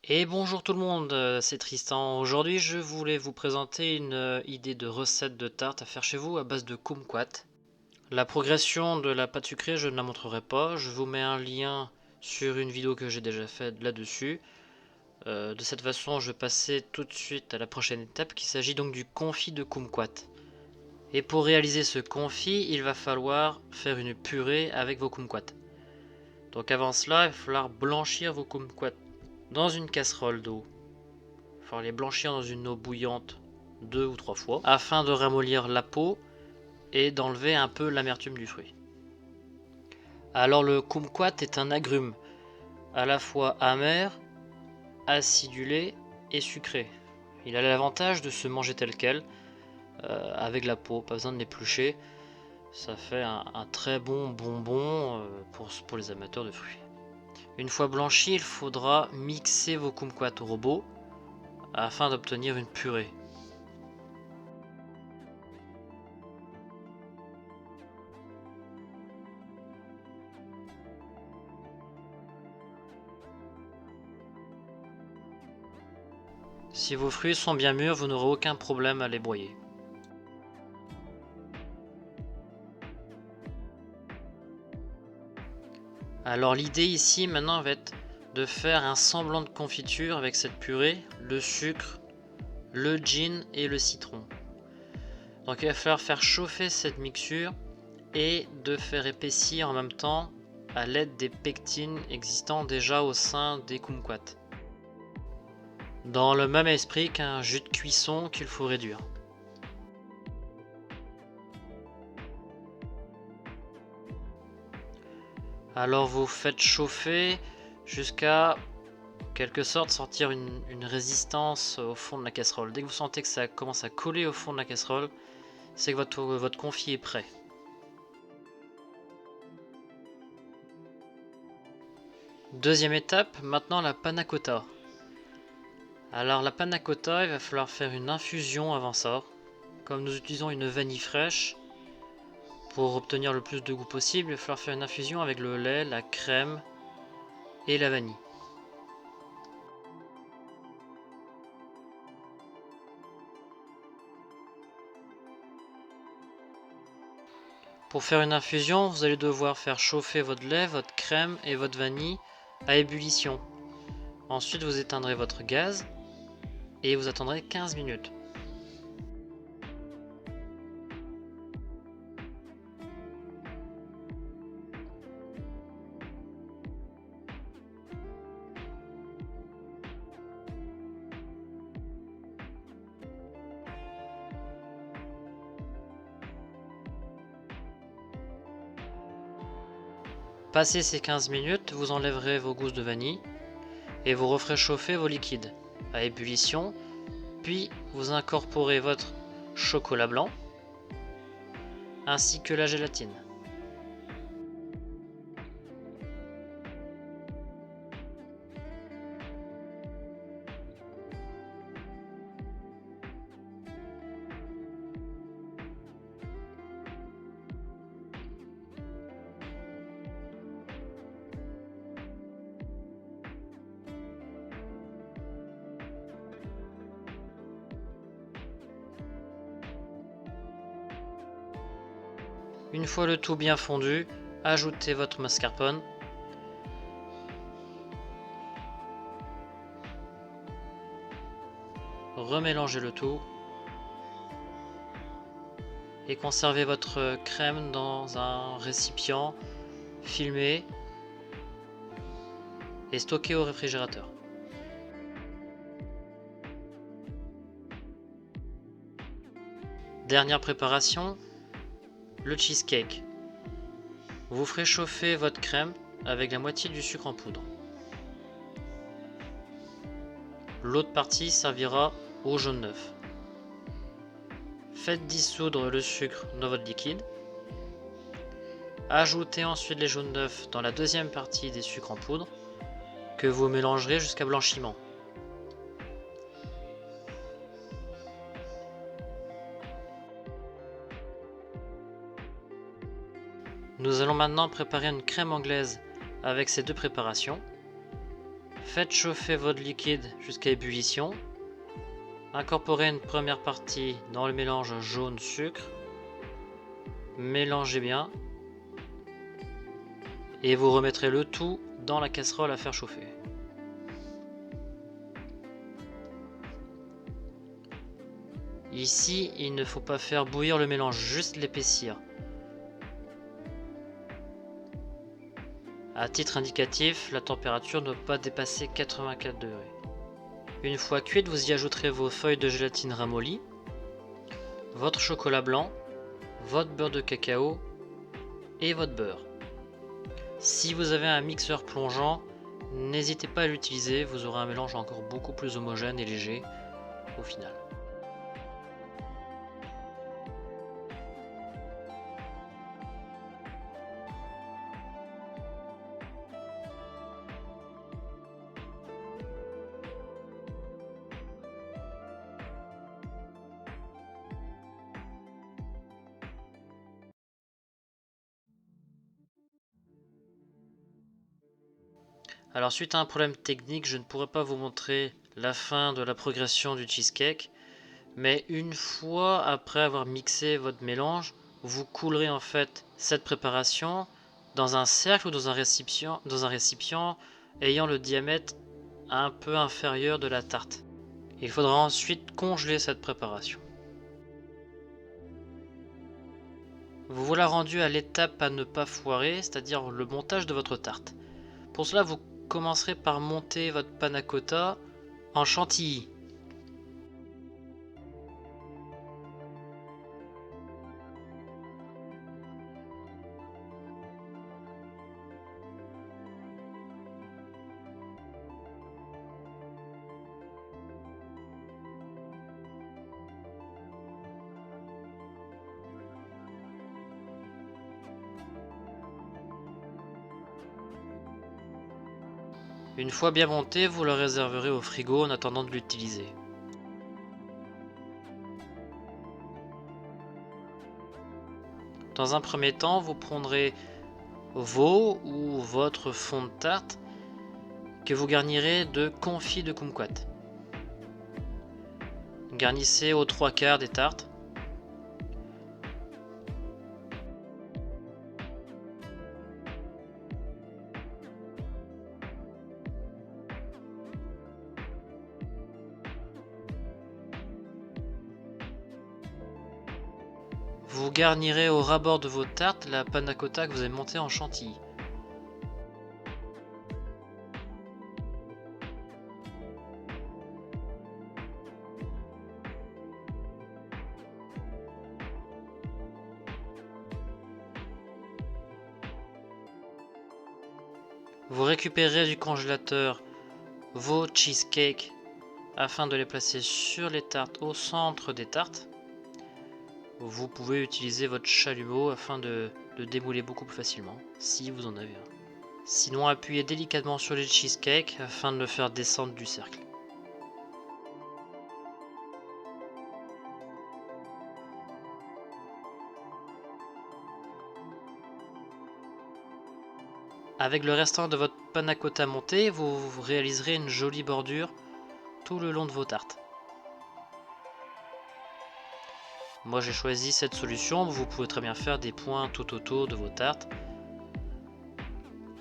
Et bonjour tout le monde, c'est Tristan. Aujourd'hui, je voulais vous présenter une idée de recette de tarte à faire chez vous à base de kumquat. La progression de la pâte sucrée, je ne la montrerai pas. Je vous mets un lien sur une vidéo que j'ai déjà faite là-dessus. De cette façon, je vais passer tout de suite à la prochaine étape qui s'agit donc du confit de kumquat. Et pour réaliser ce confit, il va falloir faire une purée avec vos kumquats. Donc avant cela, il va falloir blanchir vos kumquats dans une casserole d'eau. Il va falloir les blanchir dans une eau bouillante 2 ou 3 fois afin de ramollir la peau et d'enlever un peu l'amertume du fruit. Alors le kumquat est un agrume à la fois amer, acidulé et sucré. Il a l'avantage de se manger tel quel, avec la peau, pas besoin de l'éplucher. Ça fait un très bon bonbon pour les amateurs de fruits. Une fois blanchi, il faudra mixer vos kumquats au robot afin d'obtenir une purée. Si vos fruits sont bien mûrs, vous n'aurez aucun problème à les broyer. Alors l'idée ici maintenant va être de faire un semblant de confiture avec cette purée, le sucre, le gin et le citron. Donc il va falloir faire chauffer cette mixture et de faire épaissir en même temps à l'aide des pectines existant déjà au sein des kumquats. Dans le même esprit qu'un jus de cuisson qu'il faut réduire. Alors vous faites chauffer jusqu'à quelque sorte sortir une résistance au fond de la casserole. Dès que vous sentez que ça commence à coller au fond de la casserole, c'est que votre confit est prêt. Deuxième étape, maintenant la panna cotta. Alors la panna cotta, il va falloir faire une infusion avant ça. Comme nous utilisons une vanille fraîche, pour obtenir le plus de goût possible, il va falloir faire une infusion avec le lait, la crème et la vanille. Pour faire une infusion, vous allez devoir faire chauffer votre lait, votre crème et votre vanille à ébullition. Ensuite, vous éteindrez votre gaz et vous attendrez 15 minutes. Passé ces 15 minutes, vous enlèverez vos gousses de vanille et vous referez chauffer vos liquides à ébullition, puis vous incorporez votre chocolat blanc ainsi que la gélatine. Une fois le tout bien fondu, ajoutez votre mascarpone. Remélangez le tout et conservez votre crème dans un récipient filmé et stocké au réfrigérateur. Dernière préparation, le cheesecake. Vous ferez chauffer votre crème avec la moitié du sucre en poudre. L'autre partie servira au jaune d'œuf. Faites dissoudre le sucre dans votre liquide. Ajoutez ensuite les jaunes d'œufs dans la deuxième partie des sucres en poudre que vous mélangerez jusqu'à blanchiment. Nous allons maintenant préparer une crème anglaise avec ces deux préparations. Faites chauffer votre liquide jusqu'à ébullition. Incorporez une première partie dans le mélange jaune sucre. Mélangez bien. Et vous remettrez le tout dans la casserole à faire chauffer. Ici, il ne faut pas faire bouillir le mélange, juste l'épaissir. À titre indicatif, la température ne doit pas dépasser 84 degrés. Une fois cuite, vous y ajouterez vos feuilles de gélatine ramollies, votre chocolat blanc, votre beurre de cacao et votre beurre. Si vous avez un mixeur plongeant, n'hésitez pas à l'utiliser, vous aurez un mélange encore beaucoup plus homogène et léger au final. Alors suite à un problème technique, je ne pourrai pas vous montrer la fin de la progression du cheesecake, mais une fois après avoir mixé votre mélange, vous coulerez en fait cette préparation dans un cercle ou dans un récipient ayant le diamètre un peu inférieur de la tarte. Il faudra ensuite congeler cette préparation. Vous voilà rendu à l'étape à ne pas foirer, c'est-à-dire le montage de votre tarte. Pour cela, vous commencerez par monter votre panna cotta en chantilly. Une fois bien monté, vous le réserverez au frigo en attendant de l'utiliser. Dans un premier temps, vous prendrez vos ou votre fond de tarte que vous garnirez de confit de kumquat. Garnissez aux 3/4 des tartes. Vous garnirez au ras-bord de vos tartes la panna cotta que vous avez montée en chantilly. Vous récupérez du congélateur vos cheesecakes afin de les placer sur les tartes au centre des tartes. Vous pouvez utiliser votre chalumeau afin de démouler beaucoup plus facilement, si vous en avez un. Sinon, appuyez délicatement sur les cheesecakes afin de le faire descendre du cercle. Avec le restant de votre panna cotta monté, vous réaliserez une jolie bordure tout le long de vos tartes. Moi j'ai choisi cette solution, vous pouvez très bien faire des points tout autour de vos tartes,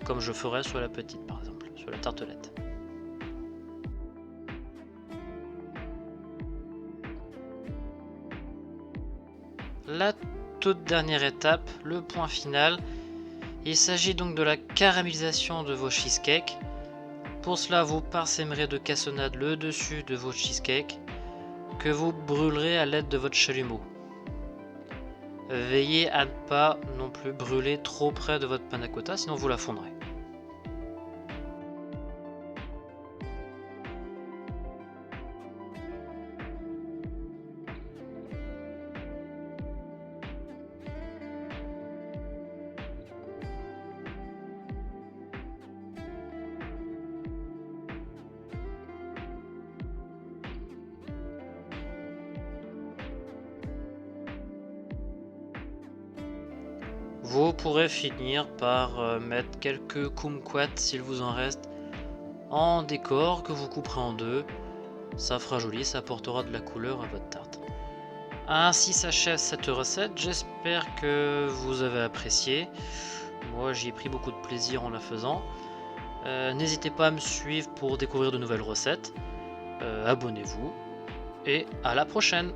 comme je ferais sur la petite par exemple, sur la tartelette. La toute dernière étape, le point final, il s'agit donc de la caramélisation de vos cheesecakes. Pour cela, vous parsèmerez de cassonade le dessus de vos cheesecakes que vous brûlerez à l'aide de votre chalumeau. Veillez à ne pas non plus brûler trop près de votre panna cotta, sinon vous la fondrez. Vous pourrez finir par mettre quelques kumquats s'il vous en reste en décor que vous couperez en deux. Ça fera joli, ça apportera de la couleur à votre tarte. Ainsi s'achève cette recette, j'espère que vous avez apprécié. Moi j'y ai pris beaucoup de plaisir en la faisant. N'hésitez pas à me suivre pour découvrir de nouvelles recettes. Abonnez-vous et à la prochaine!